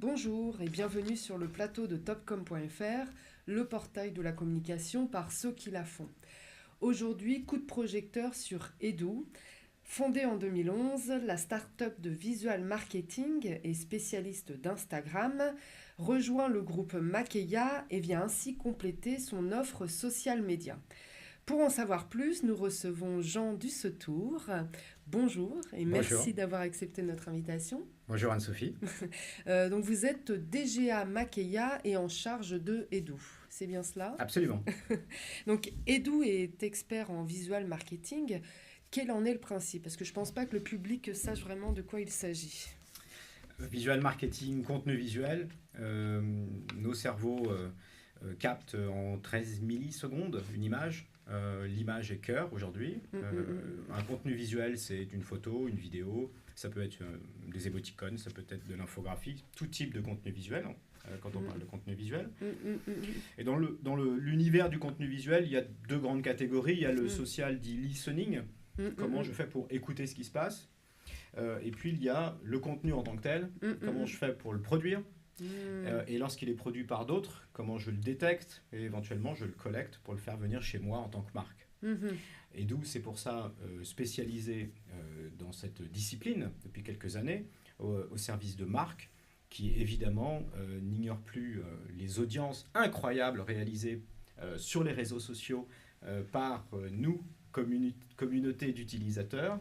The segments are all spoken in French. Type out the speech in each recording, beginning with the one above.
Bonjour et bienvenue sur le plateau de Topcom.fr, le portail de la communication par ceux qui la font. Aujourd'hui, coup de projecteur sur Edu. Fondée en 2011, la start-up de visual marketing et spécialiste d'Instagram rejoint le groupe Makeya et vient ainsi compléter son offre social média. Pour en savoir plus, nous recevons Jean Dussetour. Bonjour et Bonjour. merci d'avoir accepté notre invitation. Bonjour Anne-Sophie. Donc vous êtes DGA Makeya et en charge de Edu. C'est bien cela? Absolument. Donc Edu est expert en visual marketing. Quel en est le principe? Parce que je ne pense pas que le public sache vraiment de quoi il s'agit. Visual marketing, contenu visuel. Nos cerveaux captent en 13 millisecondes une image. L'image est cœur aujourd'hui. Un contenu visuel, c'est une photo, une vidéo. Ça peut être des émoticônes, ça peut être de l'infographie, tout type de contenu visuel quand on parle de contenu visuel. Et dans l'univers du contenu visuel, il y a deux grandes catégories. Il y a le social dit listening. Comment je fais pour écouter ce qui se passe. Et puis il y a le contenu en tant que tel, comment je fais pour le produire. Et lorsqu'il est produit par d'autres, comment je le détecte et éventuellement je le collecte pour le faire venir chez moi en tant que marque. Et d'où c'est pour ça spécialisé dans cette discipline depuis quelques années au service de marques qui évidemment n'ignore plus les audiences incroyables réalisées sur les réseaux sociaux par nous, communauté d'utilisateurs,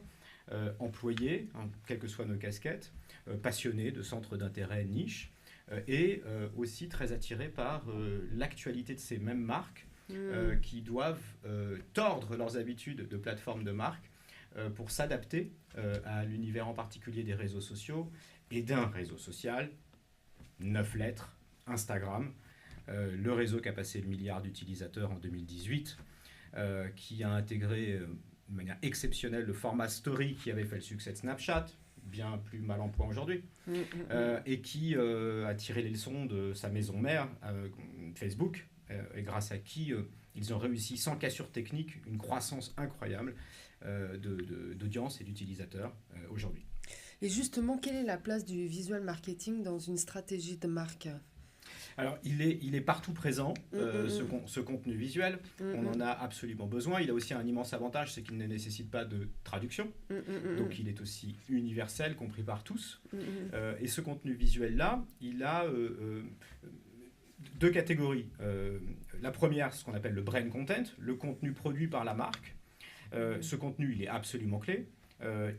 employés, quelles que soient nos casquettes, passionnés de centres d'intérêt niche, et aussi très attirés par l'actualité de ces mêmes marques qui doivent tordre leurs habitudes de plateforme de marque pour s'adapter à l'univers en particulier des réseaux sociaux et d'un réseau social, 9 lettres, Instagram, le réseau qui a passé le milliard d'utilisateurs en 2018, qui a intégré de manière exceptionnelle le format story qui avait fait le succès de Snapchat, bien plus mal en point aujourd'hui, et qui a tiré les leçons de sa maison mère, Facebook, et grâce à qui ils ont réussi, sans cassure technique, une croissance incroyable d'audience et d'utilisateurs aujourd'hui. Et justement, quelle est la place du visual marketing dans une stratégie de marque? Alors, il est partout présent, ce contenu visuel. On en a absolument besoin. Il a aussi un immense avantage, c'est qu'il ne nécessite pas de traduction. Donc, il est aussi universel, compris par tous. Et ce contenu visuel-là, il a deux catégories. La première, ce qu'on appelle le brand content, le contenu produit par la marque. Ce contenu, il est absolument clé.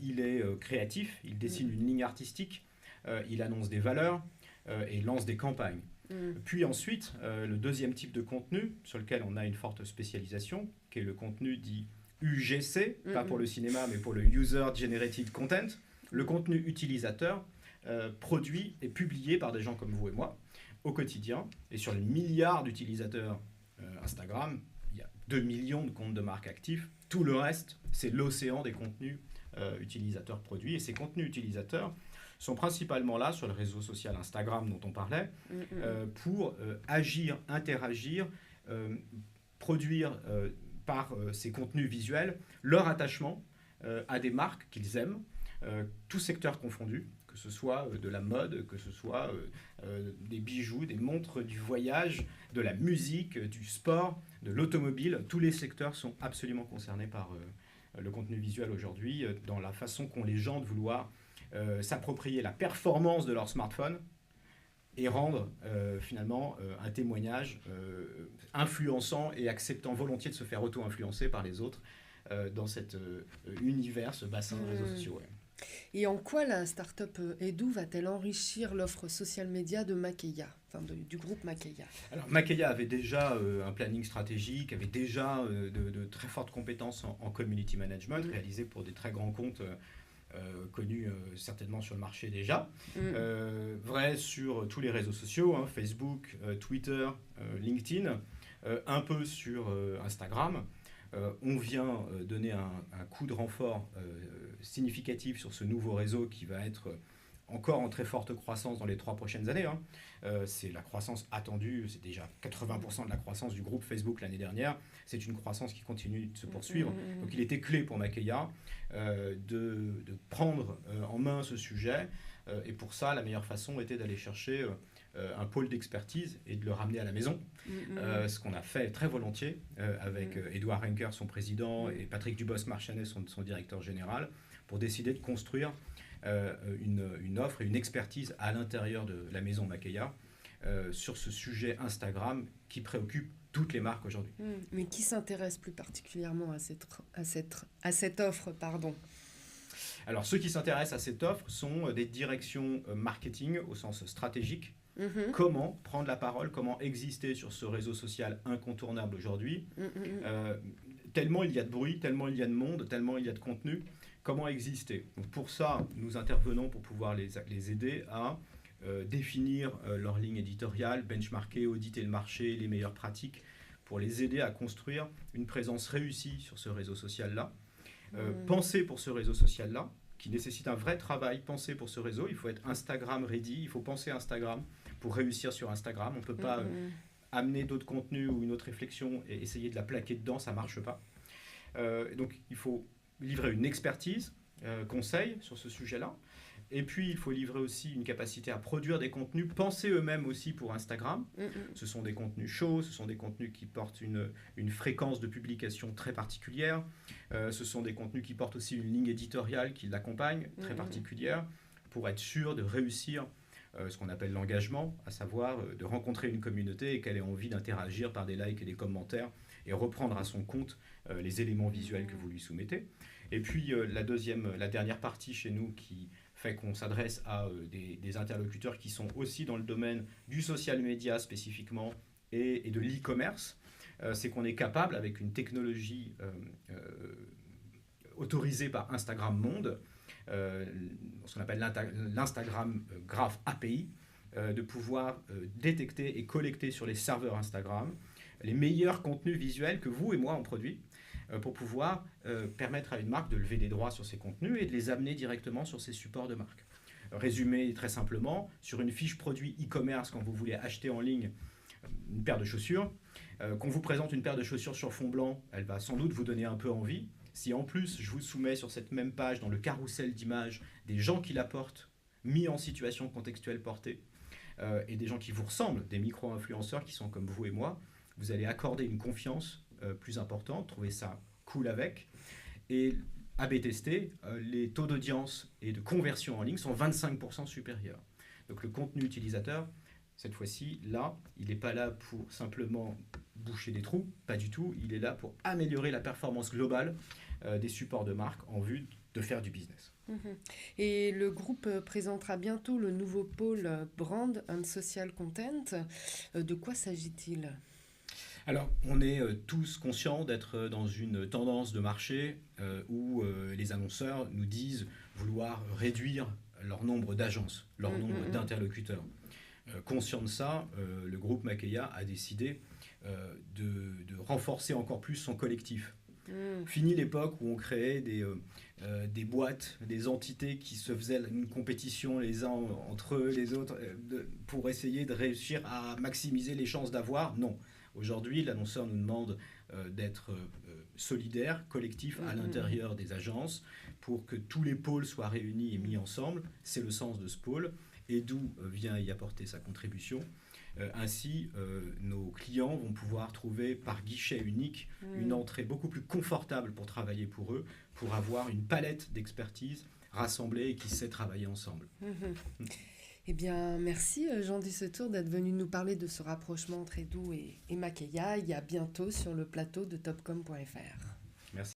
Il est créatif, il dessine une ligne artistique, il annonce des valeurs et lance des campagnes. Puis ensuite, le deuxième type de contenu sur lequel on a une forte spécialisation, qui est le contenu dit UGC, pas pour le cinéma, mais pour le User Generated Content, le contenu utilisateur produit et publié par des gens comme vous et moi au quotidien. Et sur les milliards d'utilisateurs Instagram, il y a 2 millions de comptes de marque actifs. Tout le reste, c'est l'océan des contenus utilisateurs produits. Et ces contenus utilisateurs sont principalement là sur le réseau social Instagram dont on parlait, pour agir, interagir, produire par ces contenus visuels leur attachement à des marques qu'ils aiment, tous secteurs confondus, que ce soit de la mode, que ce soit des bijoux, des montres, du voyage, de la musique, du sport, de l'automobile. Tous les secteurs sont absolument concernés par le contenu visuel aujourd'hui, dans la façon qu'ont les gens de vouloir s'approprier la performance de leur smartphone et rendre finalement un témoignage influençant et acceptant volontiers de se faire auto-influencer par les autres dans cet univers, ce bassin de réseaux sociaux. Ouais. Et en quoi la start-up Edu va-t-elle enrichir l'offre social média de Makeya, du groupe Makeya? Alors Makeya avait déjà un planning stratégique, avait déjà de très fortes compétences en community management, réalisées pour des très grands comptes connus certainement sur le marché déjà. Vrai sur tous les réseaux sociaux, Facebook, Twitter, LinkedIn, un peu sur Instagram. On vient donner un coup de renfort significatif sur ce nouveau réseau qui va être encore en très forte croissance dans les 3 prochaines années. C'est la croissance attendue, c'est déjà 80% de la croissance du groupe Facebook l'année dernière. C'est une croissance qui continue de se poursuivre. Donc il était clé pour Makeya de prendre en main ce sujet Et pour ça, la meilleure façon était d'aller chercher un pôle d'expertise et de le ramener à la maison. Ce qu'on a fait très volontiers avec Édouard Henker, son président, et Patrick Dubos-Marchanet, son directeur général, pour décider de construire une offre et une expertise à l'intérieur de la maison Makeya sur ce sujet Instagram qui préoccupe toutes les marques aujourd'hui. Mais qui s'intéresse plus particulièrement à cette offre, pardon? Alors, ceux qui s'intéressent à cette offre sont des directions marketing au sens stratégique. Comment prendre la parole, comment exister sur ce réseau social incontournable aujourd'hui. Tellement il y a de bruit, tellement il y a de monde, tellement il y a de contenu, comment exister. Donc pour ça, nous intervenons pour pouvoir les aider à définir leur ligne éditoriale, benchmarker, auditer le marché, les meilleures pratiques, pour les aider à construire une présence réussie sur ce réseau social-là. Penser pour ce réseau social-là, qui nécessite un vrai travail, penser pour ce réseau. Il faut être Instagram ready, il faut penser Instagram pour réussir sur Instagram. On ne peut pas amener d'autres contenus ou une autre réflexion et essayer de la plaquer dedans, ça ne marche pas. Donc il faut livrer une expertise, conseil sur ce sujet-là. Et puis, il faut livrer aussi une capacité à produire des contenus, penser eux-mêmes aussi pour Instagram. Ce sont des contenus chauds, ce sont des contenus qui portent une fréquence de publication très particulière. Ce sont des contenus qui portent aussi une ligne éditoriale qui l'accompagne, très particulière, pour être sûr de réussir ce qu'on appelle l'engagement, à savoir de rencontrer une communauté et qu'elle ait envie d'interagir par des likes et des commentaires et reprendre à son compte les éléments visuels que vous lui soumettez. Et puis, la dernière partie chez nous qui fait qu'on s'adresse à des interlocuteurs qui sont aussi dans le domaine du social media spécifiquement et de l'e-commerce, c'est qu'on est capable, avec une technologie autorisée par Instagram Monde, ce qu'on appelle l'Instagram Graph API, de pouvoir détecter et collecter sur les serveurs Instagram les meilleurs contenus visuels que vous et moi on produit, pour pouvoir permettre à une marque de lever des droits sur ses contenus et de les amener directement sur ses supports de marque. Résumé très simplement, sur une fiche produit e-commerce, quand vous voulez acheter en ligne une paire de chaussures, qu'on vous présente une paire de chaussures sur fond blanc, elle va sans doute vous donner un peu envie. Si en plus je vous soumets sur cette même page, dans le carrousel d'images, des gens qui la portent, mis en situation contextuelle portée, et des gens qui vous ressemblent, des micro-influenceurs qui sont comme vous et moi, vous allez accorder une confiance plus importante, trouver ça cool avec. Et A/B tester, les taux d'audience et de conversion en ligne sont 25% supérieurs. Donc le contenu utilisateur, cette fois-ci, là, il n'est pas là pour simplement boucher des trous, pas du tout. Il est là pour améliorer la performance globale des supports de marque en vue de faire du business. Et le groupe présentera bientôt le nouveau pôle Brand and Social Content. De quoi s'agit-il ? Alors, on est tous conscients d'être dans une tendance de marché où les annonceurs nous disent vouloir réduire leur nombre d'agences, leur nombre d'interlocuteurs. Conscient de ça, le groupe Makeya a décidé de renforcer encore plus son collectif. Fini l'époque où on créait des boîtes, des entités qui se faisaient une compétition les uns entre eux, les autres, pour essayer de réussir à maximiser les chances d'avoir. Non. Aujourd'hui, l'annonceur nous demande d'être solidaire, collectif à l'intérieur des agences pour que tous les pôles soient réunis et mis ensemble. C'est le sens de ce pôle et d'où vient y apporter sa contribution. Ainsi, nos clients vont pouvoir trouver par guichet unique une entrée beaucoup plus confortable pour travailler pour eux, pour avoir une palette d'expertise rassemblée et qui sait travailler ensemble. Eh bien, merci Jean Dussetour d'être venu nous parler de ce rapprochement entre Edoux et Makeya. Et à bientôt sur le plateau de Topcom.fr.